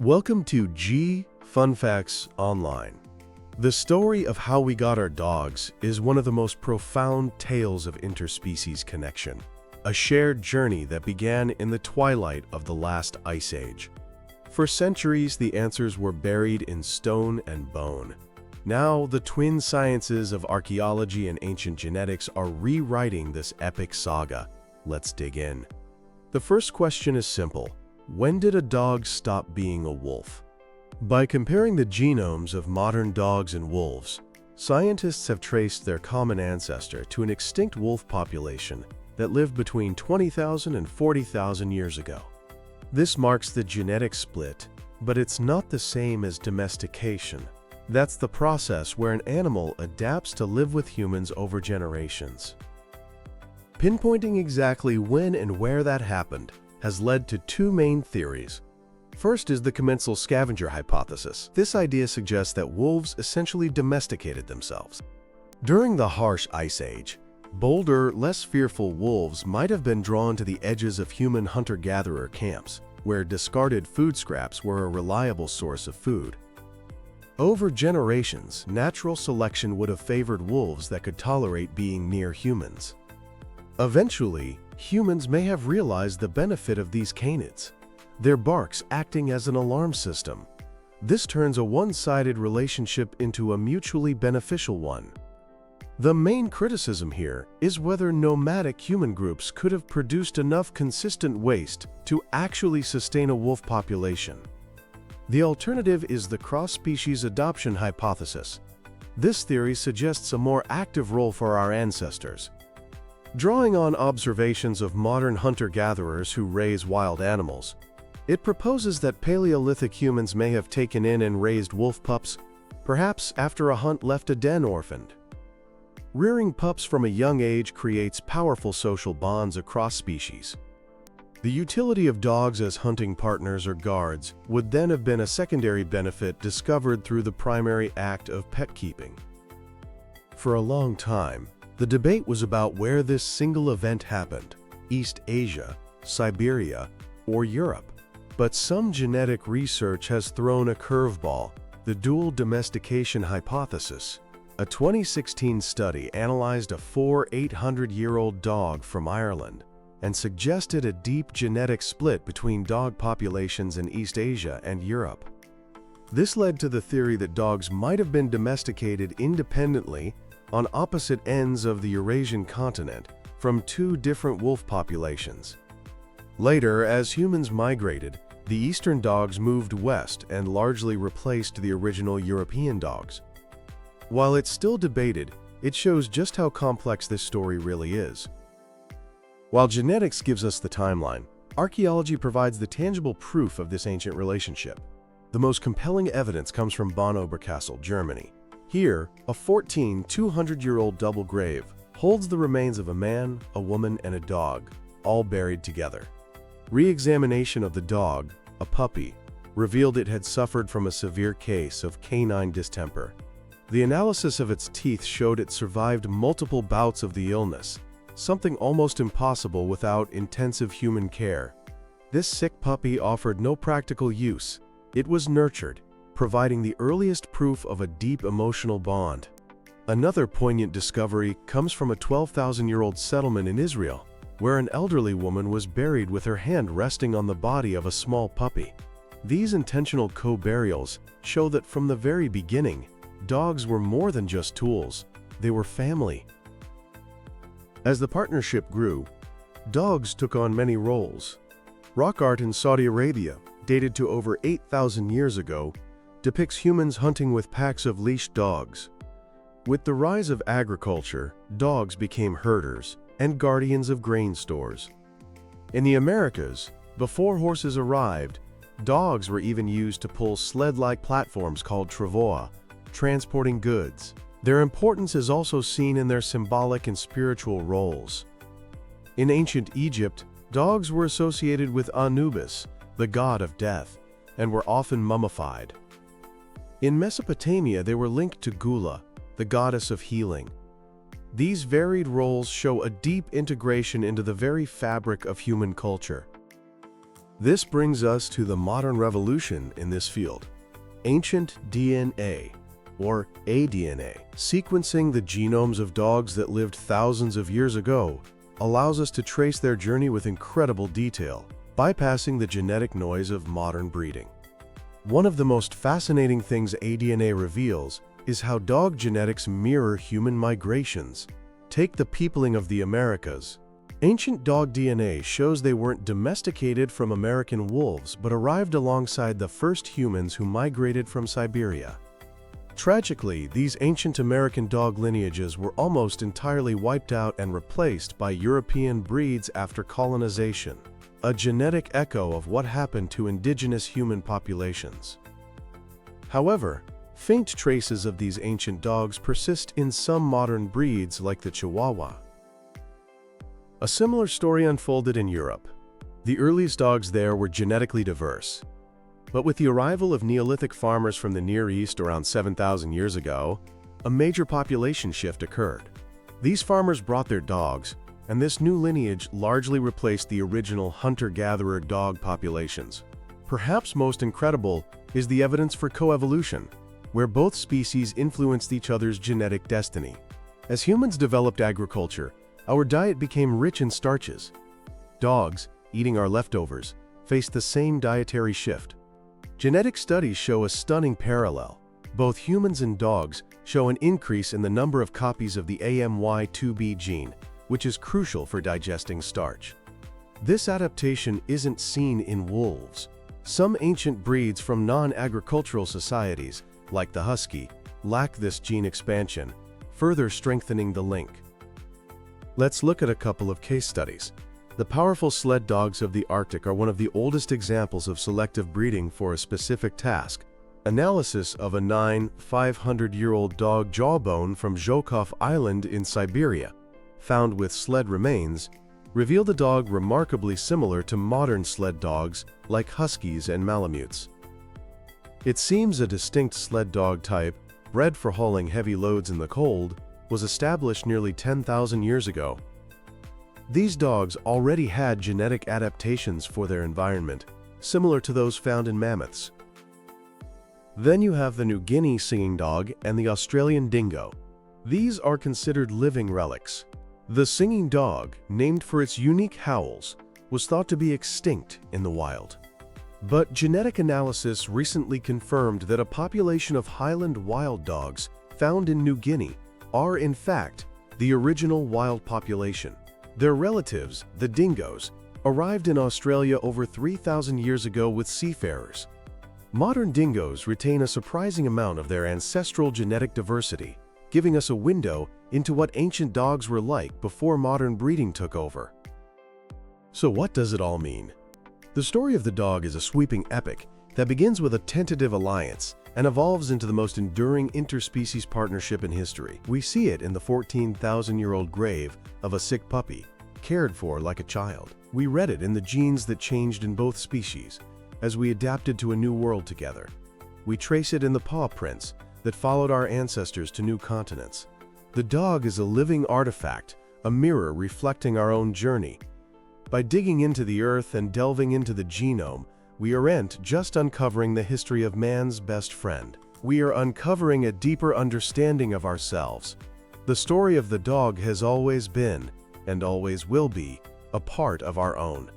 Welcome to Fun Facts Online. The story of how we got our dogs is one of the most profound tales of interspecies connection, a shared journey that began in the twilight of the last ice age. For centuries, the answers were buried in stone and bone. Now, the twin sciences of archaeology and ancient genetics are rewriting this epic saga. Let's dig in. The first question is simple. When did a dog stop being a wolf? By comparing the genomes of modern dogs and wolves, scientists have traced their common ancestor to an extinct wolf population that lived between 20,000 and 40,000 years ago. This marks the genetic split, but it's not the same as domestication. That's the process where an animal adapts to live with humans over generations. Pinpointing exactly when and where that happened has led to two main theories. First is the commensal scavenger hypothesis. This idea suggests that wolves essentially domesticated themselves. During the harsh ice age, bolder, less fearful wolves might have been drawn to the edges of human hunter-gatherer camps, where discarded food scraps were a reliable source of food. Over generations, natural selection would have favored wolves that could tolerate being near humans. Eventually, humans may have realized the benefit of these canids, their barks acting as an alarm system. This turns a one-sided relationship into a mutually beneficial one. The main criticism here is whether nomadic human groups could have produced enough consistent waste to actually sustain a wolf population. The alternative is the cross-species adoption hypothesis. This theory suggests a more active role for our ancestors. Drawing on observations of modern hunter-gatherers who raise wild animals, it proposes that Paleolithic humans may have taken in and raised wolf pups, perhaps after a hunt left a den orphaned. Rearing pups from a young age creates powerful social bonds across species. The utility of dogs as hunting partners or guards would then have been a secondary benefit discovered through the primary act of pet keeping. For a long time, the debate was about where this single event happened: East Asia, Siberia, or Europe. But some genetic research has thrown a curveball: the dual domestication hypothesis. A 2016 study analyzed a 800-year-old dog from Ireland and suggested a deep genetic split between dog populations in East Asia and Europe. This led to the theory that dogs might have been domesticated independently on opposite ends of the Eurasian continent from two different wolf populations. Later, as humans migrated, the eastern dogs moved west and largely replaced the original European dogs. While it's still debated, it shows just how complex this story really is. While genetics gives us the timeline, archaeology provides the tangible proof of this ancient relationship. The most compelling evidence comes from Bonn Oberkassel, Germany. Here, a 200-year-old double grave holds the remains of a man, a woman, and a dog, all buried together. Re-examination of the dog, a puppy, revealed it had suffered from a severe case of canine distemper. The analysis of its teeth showed it survived multiple bouts of the illness, something almost impossible without intensive human care. This sick puppy offered no practical use. It was nurtured, providing the earliest proof of a deep emotional bond. Another poignant discovery comes from a 12,000-year-old settlement in Israel, where an elderly woman was buried with her hand resting on the body of a small puppy. These intentional co-burials show that from the very beginning, dogs were more than just tools. They were family. As the partnership grew, dogs took on many roles. Rock art in Saudi Arabia, dated to over 8,000 years ago, depicts humans hunting with packs of leashed dogs. With the rise of agriculture, dogs became herders and guardians of grain stores. In the Americas, before horses arrived, dogs were even used to pull sled-like platforms called travois, transporting goods. Their importance is also seen in their symbolic and spiritual roles. In ancient Egypt, dogs were associated with Anubis, the god of death, and were often mummified. In Mesopotamia, they were linked to Gula, the goddess of healing. These varied roles show a deep integration into the very fabric of human culture. This brings us to the modern revolution in this field. Ancient DNA, or aDNA. Sequencing the genomes of dogs that lived thousands of years ago allows us to trace their journey with incredible detail, bypassing the genetic noise of modern breeding. One of the most fascinating things aDNA reveals is how dog genetics mirror human migrations. Take the peopling of the Americas. Ancient dog DNA shows they weren't domesticated from American wolves, but arrived alongside the first humans who migrated from Siberia. Tragically, these ancient American dog lineages were almost entirely wiped out and replaced by European breeds after colonization, a genetic echo of what happened to indigenous human populations. However, faint traces of these ancient dogs persist in some modern breeds like the Chihuahua. A similar story unfolded in Europe. The earliest dogs there were genetically diverse. But with the arrival of Neolithic farmers from the Near East around 7,000 years ago, a major population shift occurred. These farmers brought their dogs, and this new lineage largely replaced the original hunter-gatherer dog populations. Perhaps most incredible is the evidence for coevolution, where both species influenced each other's genetic destiny. As humans developed agriculture, our diet became rich in starches. Dogs, eating our leftovers, faced the same dietary shift. Genetic studies show a stunning parallel. Both humans and dogs show an increase in the number of copies of the AMY2B gene, which is crucial for digesting starch. This adaptation isn't seen in wolves. Some ancient breeds from non-agricultural societies, like the husky, lack this gene expansion, further strengthening the link. Let's look at a couple of case studies. The powerful sled dogs of the Arctic are one of the oldest examples of selective breeding for a specific task. Analysis of a 500-year-old dog jawbone from Zhukov Island in Siberia, found with sled remains, revealed a dog remarkably similar to modern sled dogs like huskies and malamutes. It seems a distinct sled dog type, bred for hauling heavy loads in the cold, was established nearly 10,000 years ago. These dogs already had genetic adaptations for their environment, similar to those found in mammoths. Then you have the New Guinea singing dog and the Australian dingo. These are considered living relics. The singing dog, named for its unique howls, was thought to be extinct in the wild. But genetic analysis recently confirmed that a population of Highland wild dogs found in New Guinea are in fact the original wild population. Their relatives, the dingoes, arrived in Australia over 3,000 years ago with seafarers. Modern dingoes retain a surprising amount of their ancestral genetic diversity, giving us a window into what ancient dogs were like before modern breeding took over. So what does it all mean? The story of the dog is a sweeping epic that begins with a tentative alliance and evolves into the most enduring interspecies partnership in history. We see it in the 14,000-year-old grave of a sick puppy, cared for like a child. We read it in the genes that changed in both species as we adapted to a new world together. We trace it in the paw prints that followed our ancestors to new continents. The dog is a living artifact, a mirror reflecting our own journey. By digging into the earth and delving into the genome, we aren't just uncovering the history of man's best friend. We are uncovering a deeper understanding of ourselves. The story of the dog has always been, and always will be, a part of our own.